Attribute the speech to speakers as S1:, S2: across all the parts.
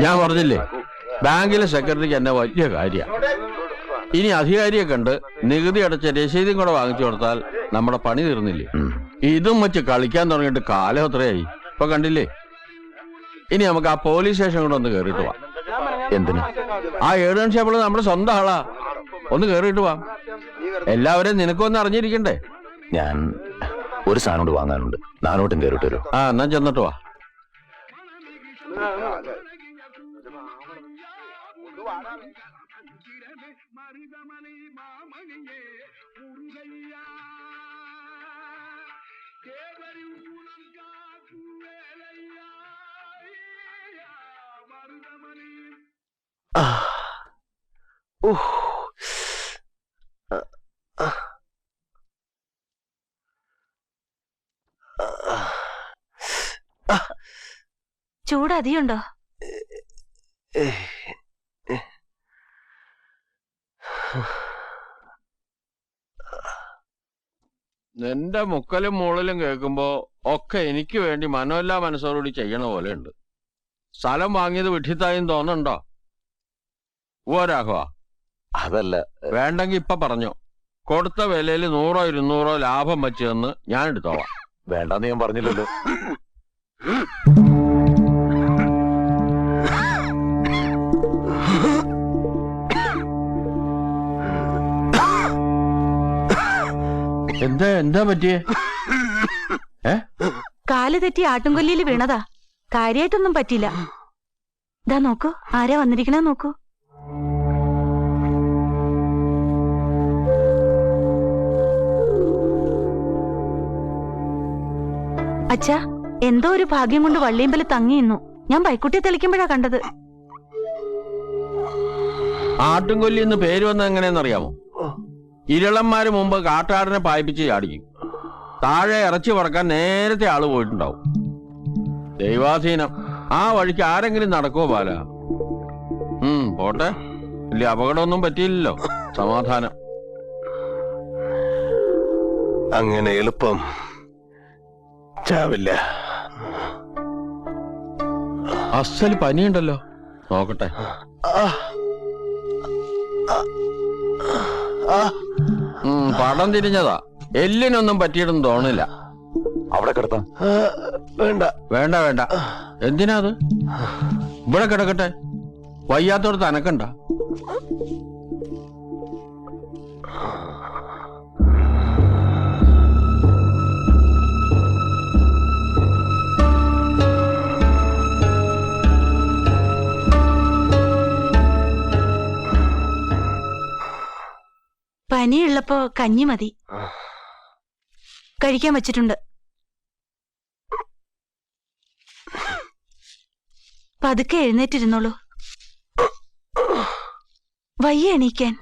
S1: ഞാൻ പറഞ്ഞില്ലേ, ബാങ്കിലെ സെക്രട്ടറിക്ക് എന്നെ വലിയ കാര്യമാണ്. ഇനി അധികാരിയെ കണ്ട് നികുതി അടച്ച രസീതും കൂടെ വാങ്ങിച്ചു കൊടുത്താൽ നമ്മുടെ പണി തീർന്നില്ലേ? ഇതും വെച്ച് കളിക്കാൻ തുടങ്ങിയിട്ട് കാലം എത്രയായി ഇപ്പൊ കണ്ടില്ലേ? ഇനി നമുക്ക് ആ പോലീസ് സ്റ്റേഷൻ കൂടെ ഒന്ന് കേറിയിട്ട് പോവാം.
S2: എന്തിനാ?
S1: ആ 7 കോൺസ്റ്റബിൾ നമ്മുടെ സ്വന്തം ആളാ. ഒന്ന് കേറിയിട്ട് പോവാം. എല്ലാവരെയും നിനക്കൊന്ന് അറിഞ്ഞിരിക്കണ്ടേ?
S2: ഞാൻ ഒരു സാധനം കൊണ്ട് വാങ്ങാനുണ്ട്. നാനോട്ടും കയറിട്ട് വരും.
S1: ആ എന്നാ ചെന്നിട്ട് വാ.
S3: ചൂട് അധികമുണ്ടോ?
S1: നിന്റെ മുക്കലും മൂളലും കേൾക്കുമ്പോ ഒക്കെ എനിക്ക് വേണ്ടി മനോല്ലാ മനസ്സോടുകൂടി ചെയ്യണ പോലെ ഉണ്ട്. സ്ഥലം വാങ്ങിയത് വിഡ്ഢിത്തായും തോന്നുന്നുണ്ടോ? ഓ രാഘവ,
S2: അതല്ല.
S1: വേണ്ടെങ്കി ഇപ്പൊ പറഞ്ഞോ. കൊടുത്ത വിലയിൽ 100 200 ലാഭം വെച്ച് തന്ന് ഞാൻ എടുത്തോളാം.
S2: വേണ്ടെന്ന് ഞാൻ പറഞ്ഞില്ലല്ലോ.
S1: എന്താ പറ്റിയേ?
S3: കാല് തെറ്റി ആട്ടുംകൊല്ലിയിൽ വീണതാ. കാര്യായിട്ടൊന്നും പറ്റില്ല. ഇതാ നോക്കൂ, ആരാ വന്നിരിക്കണേ നോക്കൂ. അച്ഛാ, എന്തോ ഒരു ഭാഗ്യം കൊണ്ട് വള്ളിയമ്പല് തങ്ങിയിരുന്നു. ഞാൻ പൈക്കുട്ടിയെ തെളിക്കുമ്പോഴാ കണ്ടത്.
S1: ആട്ടുംകൊല്ലി എന്ന് പേര് വന്നത് എങ്ങനെയെന്നറിയാമോ? ഇരളന്മാര് മുമ്പ് കാട്ടാടിനെ പായിപ്പിച്ച് ചാടിക്കും. താഴെ ഇറച്ചി പറക്കാൻ നേരത്തെ ആള് പോയിട്ടുണ്ടാവും. ദൈവാധീനം. ആ വഴിക്ക് ആരെങ്കിലും നടക്കുമോ ബാല? പോട്ടെ, വലിയ അപകടമൊന്നും പറ്റിയില്ലല്ലോ. സമാധാനം.
S2: അങ്ങനെ എളുപ്പം ചാവില്ല.
S1: അസല് പനിയുണ്ടല്ലോ, നോക്കട്ടെ. പടം തിരിഞ്ഞതാ. എല്ലിനൊന്നും പറ്റിയിട്ടൊന്നും തോന്നില്ല.
S2: അവിടെ കിടത്താം. വേണ്ട
S1: വേണ്ട വേണ്ട. എന്തിനാ അത്? ഇവിടെ കിടക്കട്ടെ. വയ്യാത്തോടത്ത് അനക്കണ്ട.
S3: പനിയുള്ളപ്പോ കഞ്ഞി മതി. കഴിക്കാൻ വച്ചിട്ടുണ്ട്. പതുക്കെ എഴുന്നേറ്റിരുന്നോളൂ. വയ്യ എണീക്കാൻ.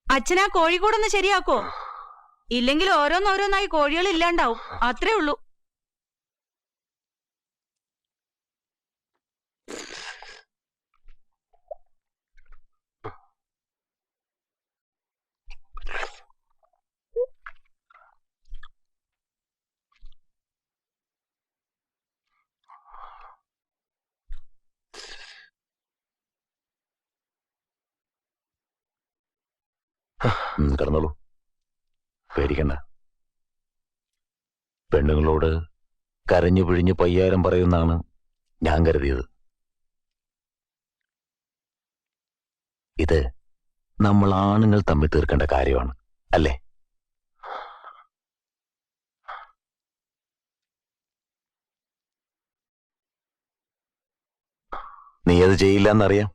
S3: അച്ഛനാ കോഴിക്കൂടൊന്ന് ശരിയാക്കോ? ഇല്ലെങ്കിൽ ഓരോന്നോരോന്നായി കോഴികൾ ഇല്ലാണ്ടാവും. അത്രേ ഉള്ളൂ.
S2: കിടന്നോളൂ, പേടിക്കണ്ട. പെണ്ണുങ്ങളോട് കരഞ്ഞു പിഴിഞ്ഞ് പയ്യാരം പറയുന്നാണ് ഞാൻ കരുതിയത്. ഇത് നമ്മൾ ആണുങ്ങൾ തമ്മിൽ തീർക്കേണ്ട കാര്യമാണ്, അല്ലേ? നീ അത് ചെയ്യില്ല എന്നറിയാം.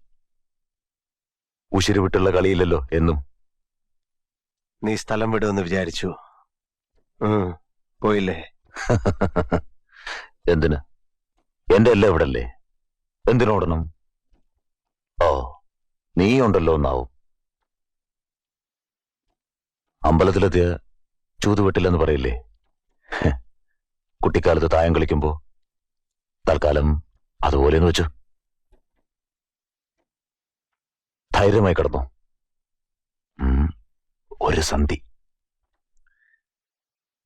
S2: ഉശിരി വിട്ടുള്ള കളിയില്ലല്ലോ എന്നും.
S4: നീ സ്ഥലം വിടുമെന്ന് വിചാരിച്ചു. പോയില്ലേ?
S2: എന്തിന്? എന്റെ എല്ലാം ഇവിടല്ലേ, എന്തിനോടണം? ഓ, നീ ഉണ്ടല്ലോ എന്നാവും. അമ്പലത്തിലെത്തിയ ചൂതുവെട്ടില്ലെന്ന് പറയില്ലേ? കുട്ടിക്കാലത്ത് തായം കളിക്കുമ്പോ തൽക്കാലം അതുപോലെന്ന് വെച്ചു. ധൈര്യമായി കിടന്നു. ഒരു സന്ധി.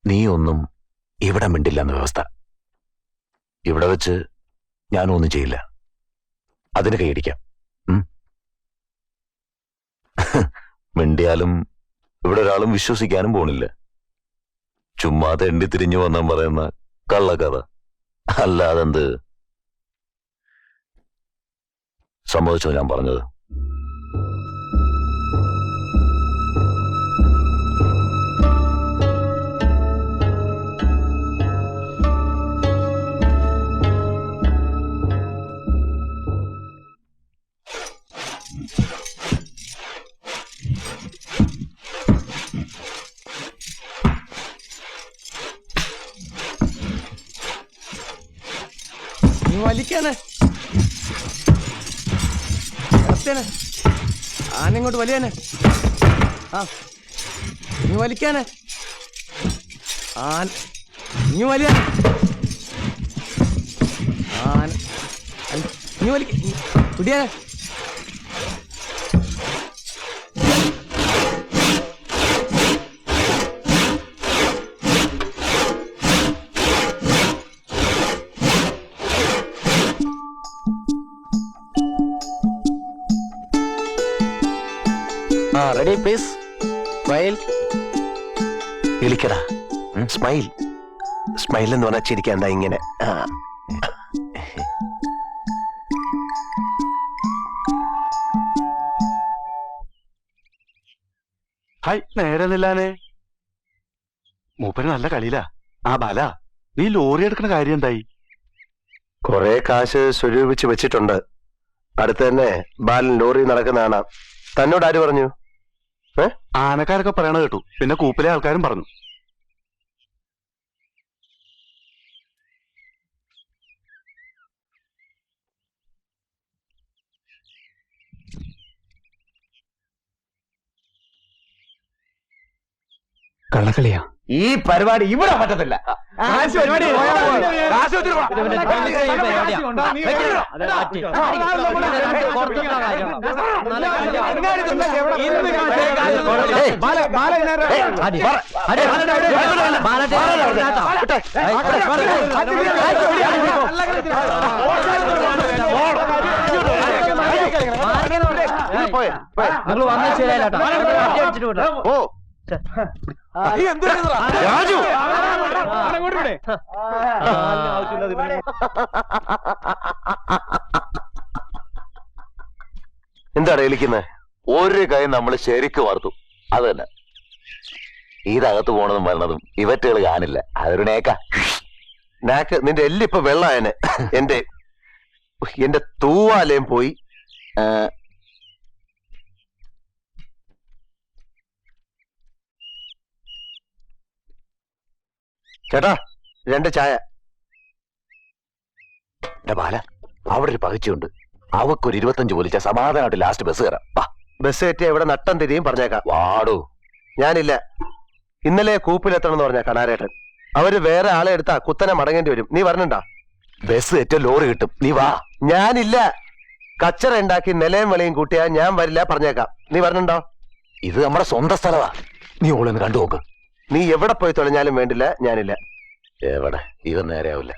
S2: നീ ഒന്നും ഇവിടെ മിണ്ടില്ല എന്ന വ്യവസ്ഥ. ഇവിടെ വെച്ച് ഞാനും ഒന്നും ചെയ്യില്ല. അതിന് കൈയടിക്കാം. മിണ്ടിയാലും ഇവിടെ ഒരാളും വിശ്വസിക്കാനും പോണില്ല. ചുമ്മാ തെണ്ടി തിരിഞ്ഞു വന്നാൻ പറയുന്ന കള്ളക്കഥ. അല്ലാതെന്ത്? സമ്മതിച്ചോ ഞാൻ പറഞ്ഞത്?
S5: വലിക്കാണ് ആനങ്ങോട്ട് വലിയാനെ. ആ നീ വലിക്കാനെ. നീ വലിയാനെ. നീ വലിക്ക പിടിയാനെ.
S4: Ready please. സ്മൈൽ. വിളിക്കടാ. സ്മൈൽ. സ്മൈൽ എന്ന് പറഞ്ഞാൽ ചിരിക്കാണ്ട ഇങ്ങനെ.
S6: ഹായ്, നേരെ നില്ലാനെ. മൂപ്പര് നല്ല കളിയിലാ. ആ ബാല, നീ ലോറി എടുക്കുന്ന കാര്യം എന്തായി?
S4: കൊറേ കാശ് സ്വരൂപിച്ച് വെച്ചിട്ടുണ്ട്. അടുത്ത് തന്നെ ബാലൻ ലോറി നടക്കുന്ന കാണാം. തന്നോട് ആര് പറഞ്ഞു?
S6: ആനക്കാരൊക്കെ പറയണ കേട്ടു. പിന്നെ കൂപ്പിലെ ആൾക്കാരും പറഞ്ഞു. കള്ളക്കളിയാ
S5: ഈ പരിപാടി ഇവിടെ പറ്റത്തില്ല.
S7: നിങ്ങൾ വന്ന ശരിയല്ലോ.
S6: ഓ
S5: രാജു
S4: എന്താണ് വിളിക്കുന്നത്?
S2: ഒരു കൈ നമ്മൾ ശരിക്ക് വാർത്തു. അത് തന്നെ. ഇതകത്ത് പോണതും വരണതും ഇവറ്റുകൾ കാണില്ല. അതൊരു നേക്ക.
S4: നാക്ക് നിന്റെ എല്ലിപ്പൊ വെള്ളായനെ. എന്റെ തൂവാലയും പോയി. ചേട്ടാ 2 ചായ.
S2: ബാല, അവിടെ ഒരു പകച്ചുണ്ട്. അവക്കൊരു 25 പോലിച്ച സമാധാനമായിട്ട് ലാസ്റ്റ് ബസ് കയറാം.
S4: ബസ് കയറ്റിയ ഇവിടെ നട്ടം തിരിയും പറഞ്ഞേക്കാം.
S2: വാടോ.
S4: ഞാനില്ല. ഇന്നലെ കൂപ്പിലെത്തണം എന്ന് പറഞ്ഞ കണാരേട്ടൻ. അവര് വേറെ ആളെ എടുത്താ കുത്തനെ മടങ്ങേണ്ടി വരും. നീ വരണണ്ടാ?
S2: ബസ് ഏറ്റവും ലോറി കിട്ടും. നീ വാ.
S4: ഞാനില്ല. കച്ചറ ഉണ്ടാക്കി നിലയും വിലയും കൂട്ടിയാ ഞാൻ വരില്ല പറഞ്ഞേക്കാം. നീ വരണണ്ടോ?
S2: ഇത് നമ്മുടെ സ്വന്തം സ്ഥലമാ. നീ ഓളൊന്ന് കണ്ടു നോക്ക്.
S4: നീ എവിടെ പോയി തൊലഞ്ഞാലും വേണ്ടില്ല, ഞാനില്ല.
S2: എവിടെ? ഇവൻ നേരെയാവില്ല.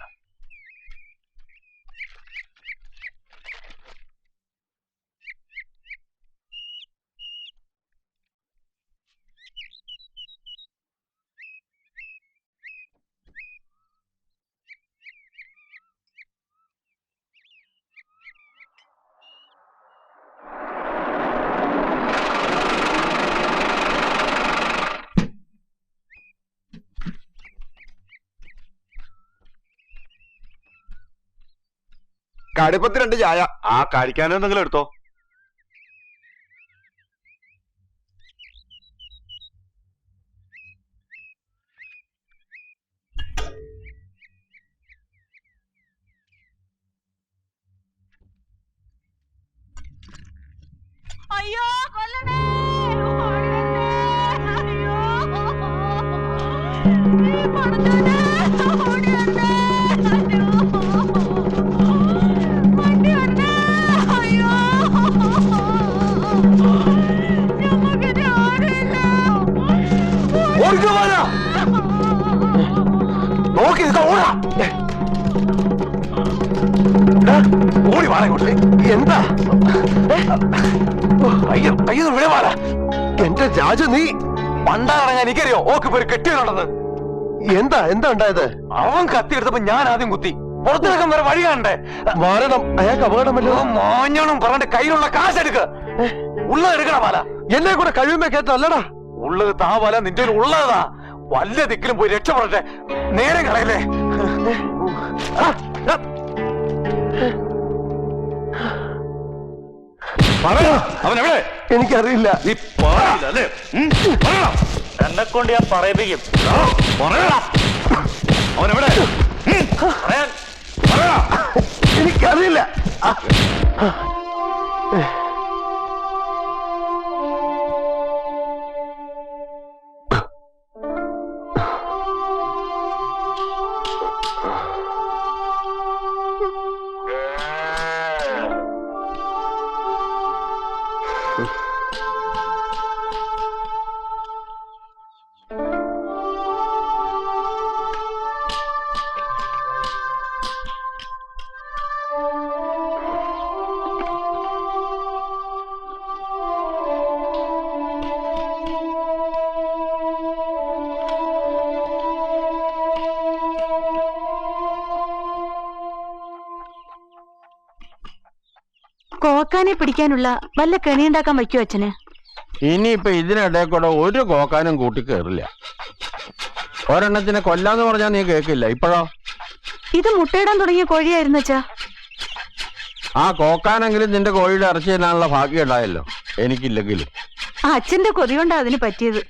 S6: കടുപ്പത്തിൽ 2 ചായ. ആ കഴിക്കാനെന്തെങ്കിലും എടുത്തോ.
S3: അയ്യോ കൊല്ലണേ, ഓടി വരണേ, അയ്യോ, ഈ പടച്ചോനെ, ഓടി വരണേ.
S2: നോക്കി നിൽക്കാം, ഓടാ. ഡാ, ഓടി വാടാ ഇങ്ങോട്ട്.
S4: എന്താ
S2: അയ്യോ അയ്യോ ഇവിടെ വാടാ.
S4: എന്റെ രാജു നീ
S2: പണ്ടാറങ്ങാൻ എനിക്കറിയോ ഓക്ക് പേര് കെട്ടിയുണ്ടെന്ന്.
S4: എന്താ എന്താ ഉണ്ടായത്?
S2: അവൻ കത്തി എടുത്തപ്പോ ഞാൻ ആദ്യം കുത്തി. പുറത്തിറക്കാൻ വേറെ വഴി കാണണ്ടേ?
S4: മാരണം, അയാൾക്ക് അപകടമല്ലോ.
S2: മോഞ്ഞോണം പറഞ്ഞിട്ട് കയ്യിലുള്ള കാശ് എടുക്ക. ഉള്ളത് എടുക്കണ പാല.
S4: എന്നെ കൂടെ കഴിയുമ്പോ കേട്ടല്ലടാ.
S2: ഉള്ളത് താ പാല, നിന്റെ ഉള്ളതാ. വല്ല ദിക്കിലും പോയി രക്ഷപ്പെടട്ടെ. നേരെ കളയല്ലേ. അവനെവിടെ?
S4: എനിക്കറിയില്ല.
S2: നീ പറയില്ലല്ലേ?
S5: എന്നെ കൊണ്ട് ഞാൻ പറയിപ്പിക്കും.
S2: അവനെവിടെ?
S4: എനിക്കറിയില്ല.
S3: കോക്കാനെ പിടിക്കാനുള്ള വല്ല കെണിയുണ്ടാക്കാൻ വയ്ക്കോ അച്ഛന്?
S1: ഇനിയിപ്പൊ ഇതിനിടയിൽ കൂടെ ഒരു കോക്കാനും കൂട്ടി കയറില്ല. ഒരെണ്ണത്തിനെ കൊല്ലാന്ന് പറഞ്ഞാൽ നീ കേക്കില്ല. ഇപ്പോഴോ?
S3: ഇത് മുട്ടയിടാൻ തുടങ്ങിയ കോഴിയായിരുന്നു അച്ഛാ.
S1: ആ കോക്കാനെങ്കിലും നിന്റെ കോഴിയുടെ ഇറച്ചി തരാനുള്ള ഭാഗ്യം ഉണ്ടായല്ലോ, എനിക്കില്ലെങ്കിലും.
S3: അച്ഛന്റെ കൊതി കൊണ്ടാ അതിന് പറ്റിയത്.